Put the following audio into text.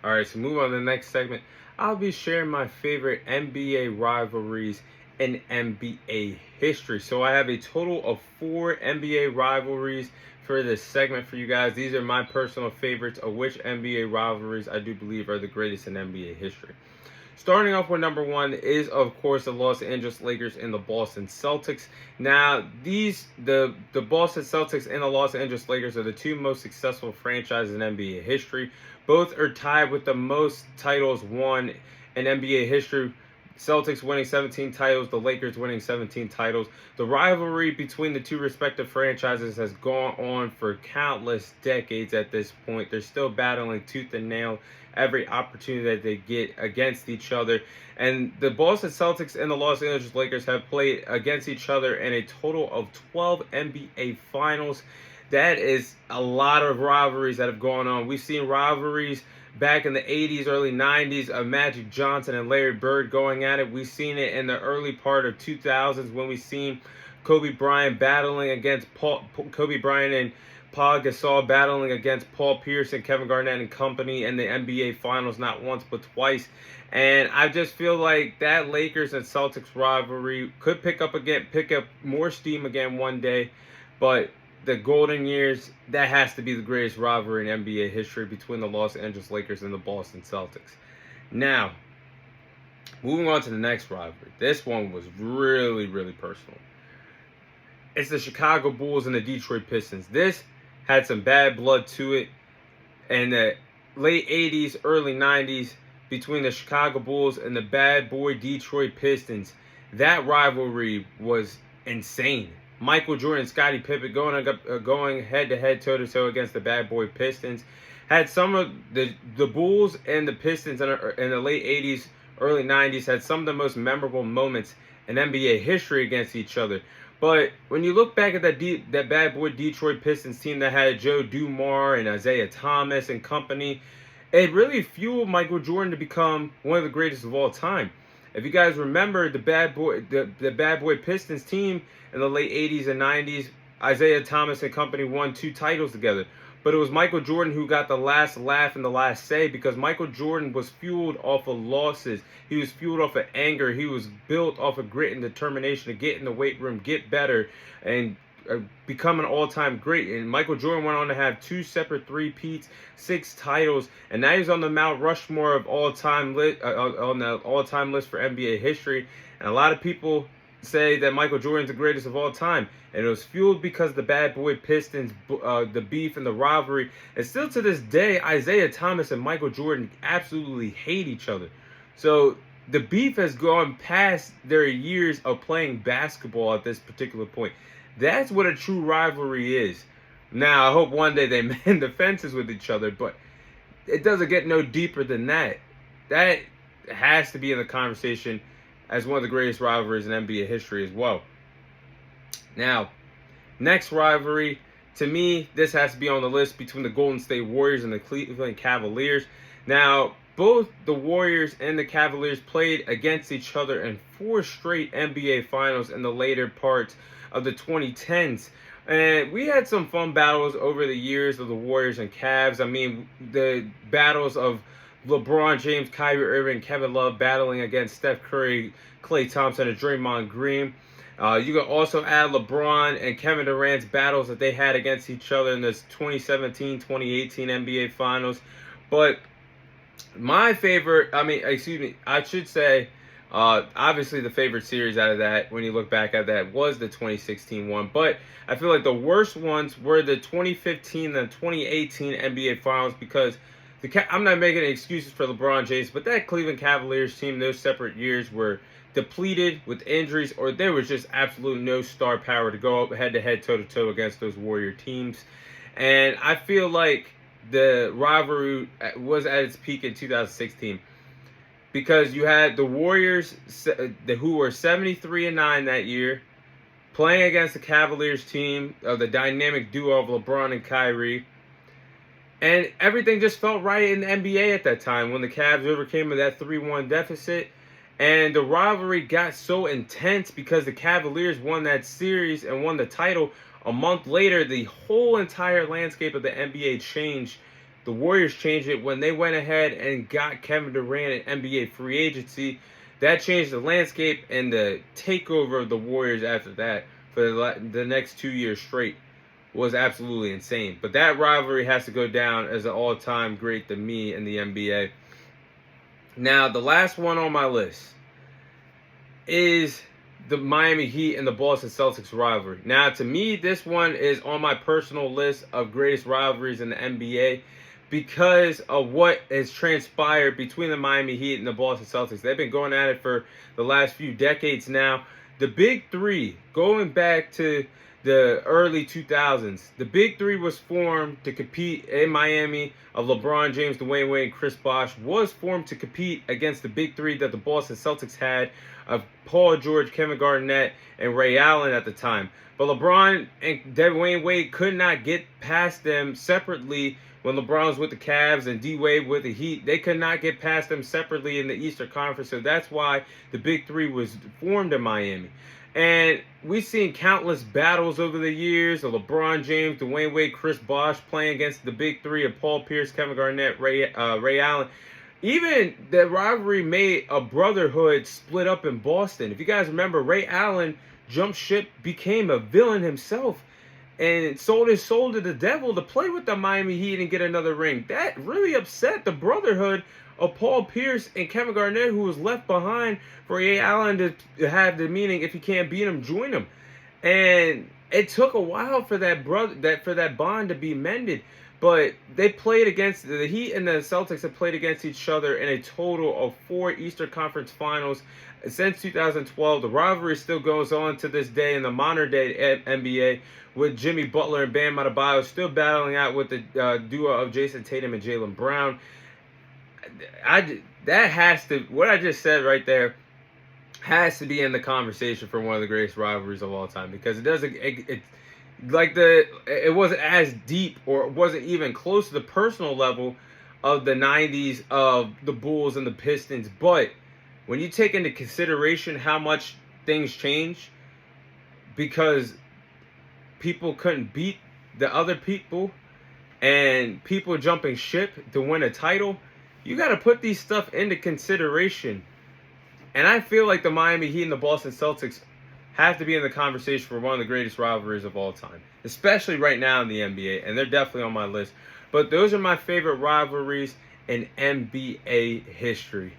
All right, so move on to the next segment. I'll be sharing my favorite NBA rivalries in NBA history. So I have a total of 4 NBA rivalries for this segment for you guys. These are my personal favorites of which NBA rivalries I do believe are the greatest in NBA history. Starting off with number one is, of course, the Los Angeles Lakers and the Boston Celtics. Now, the Boston Celtics and the Los Angeles Lakers are the two most successful franchises in NBA history. Both are tied with the most titles won in NBA history. Celtics winning 17 titles, the Lakers winning 17 titles. The rivalry between the two respective franchises has gone on for countless decades at this point. They're still battling tooth and nail every opportunity that they get against each other. And the Boston Celtics and the Los Angeles Lakers have played against each other in a total of 12 NBA Finals. That is a lot of rivalries that have gone on. We've seen rivalries back in the 80s, early 90s of Magic Johnson and Larry Bird going at it. We've seen it in the early part of 2000s when we've seen Kobe Bryant battling against Kobe Bryant and Paul Gasol battling against Paul Pierce and Kevin Garnett and company in the NBA Finals not once but twice. And I just feel like that Lakers and Celtics rivalry could pick up more steam again one day, but the golden years, that has to be the greatest rivalry in NBA history between the Los Angeles Lakers and the Boston Celtics. Now, moving on to the next rivalry. This one was really, really personal. It's the Chicago Bulls and the Detroit Pistons. This had some bad blood to it in the late 80s, early 90s between the Chicago Bulls and the bad boy Detroit Pistons. That rivalry was insane. Michael Jordan and Scottie Pippen going head-to-head, toe-to-toe against the bad boy Pistons. Had some of the Bulls and the Pistons in the late 80s, early 90s had some of the most memorable moments in NBA history against each other. But when you look back at that bad boy Detroit Pistons team that had Joe Dumars and Isaiah Thomas and company, it really fueled Michael Jordan to become one of the greatest of all time. If you guys remember the bad boy Pistons team in the late 80s and 90s, Isaiah Thomas and company won 2 titles together. But it was Michael Jordan who got the last laugh and the last say because Michael Jordan was fueled off of losses. He was fueled off of anger. He was built off of grit and determination to get in the weight room, get better, and become an all-time great. And Michael Jordan went on to have 2 separate three-peats, 6 titles, and now he's on the Mount Rushmore of on the all-time list for NBA history. And a lot of people say that Michael Jordan's the greatest of all time, and it was fueled because the bad boy Pistons, the beef and the rivalry. And still to this day, Isaiah Thomas and Michael Jordan absolutely hate each other. So the beef has gone past their years of playing basketball at this particular point. That's what a true rivalry is. Now, I hope one day they mend the fences with each other, but it doesn't get no deeper than that. That has to be in the conversation as one of the greatest rivalries in NBA history as well. Now, next rivalry, to me, this has to be on the list between the Golden State Warriors and the Cleveland Cavaliers. Now, both the Warriors and the Cavaliers played against each other in 4 straight NBA Finals in the later parts of the 2010s. And we had some fun battles over the years of the Warriors and Cavs. I mean, the battles of LeBron James, Kyrie Irving, Kevin Love battling against Steph Curry, Klay Thompson, and Draymond Green. You can also add LeBron and Kevin Durant's battles that they had against each other in this 2017-2018 NBA Finals. But my favorite, I should say, obviously the favorite series out of that, when you look back at that, was the 2016 one. But I feel like the worst ones were the 2015 and 2018 NBA Finals because I'm not making any excuses for LeBron James, but that Cleveland Cavaliers team, those separate years were depleted with injuries, or there was just absolute no star power to go up head-to-head, toe-to-toe against those Warrior teams. And I feel like the rivalry was at its peak in 2016 because you had the Warriors, who were 73-9 that year, playing against the Cavaliers team of the dynamic duo of LeBron and Kyrie. And everything just felt right in the NBA at that time when the Cavs overcame that 3-1 deficit. And the rivalry got so intense because the Cavaliers won that series and won the title. A month later, the whole entire landscape of the NBA changed The Warriors changed it when they went ahead and got Kevin Durant at NBA free agency. That changed the landscape, and the takeover of the Warriors after that for the next 2 years straight was absolutely insane. But that rivalry has to go down as an all-time great to me in the NBA. Now, the last one on my list is the Miami Heat and the Boston Celtics rivalry. Now, to me, this one is on my personal list of greatest rivalries in the NBA because of what has transpired between the Miami Heat and the Boston Celtics. They've been going at it for the last few decades now. The Big Three, going back to the early 2000s, the Big Three was formed to compete in Miami of LeBron James, Dwayne Wade, and Chris Bosh, was formed to compete against the Big Three that the Boston Celtics had of Paul George, Kevin Garnett, and Ray Allen at the time. But LeBron and Dwayne Wade could not get past them separately when LeBron was with the Cavs and D-Wade with the Heat. They could not get past them separately in the Eastern Conference, so that's why the Big Three was formed in Miami. And we've seen countless battles over the years of LeBron James, Dwayne Wade, Chris Bosh playing against the Big Three of Paul Pierce, Kevin Garnett, Ray Allen. Even the rivalry made a brotherhood split up in Boston. If you guys remember, Ray Allen jumped ship, became a villain himself, and sold his soul to the devil to play with the Miami Heat and get another ring. That really upset the brotherhood of Paul Pierce and Kevin Garnett, who was left behind for Ray Allen to have the meaning, if you can't beat him, join him. And it took a while for that bond to be mended. But they played against the Heat, and the Celtics have played against each other in a total of 4 Eastern Conference Finals since 2012. The rivalry still goes on to this day in the modern day NBA, with Jimmy Butler and Bam Adebayo still battling out with the duo of Jason Tatum and Jaylen Brown. What I just said right there has to be in the conversation for one of the greatest rivalries of all time, because it wasn't as deep, or it wasn't even close to the personal level of the 90s of the Bulls and the Pistons. But when you take into consideration how much things change because people couldn't beat the other people and people jumping ship to win a title, you got to put these stuff into consideration. And I feel like the Miami Heat and the Boston Celtics have to be in the conversation for one of the greatest rivalries of all time, especially right now in the NBA, and they're definitely on my list. But those are my favorite rivalries in NBA history.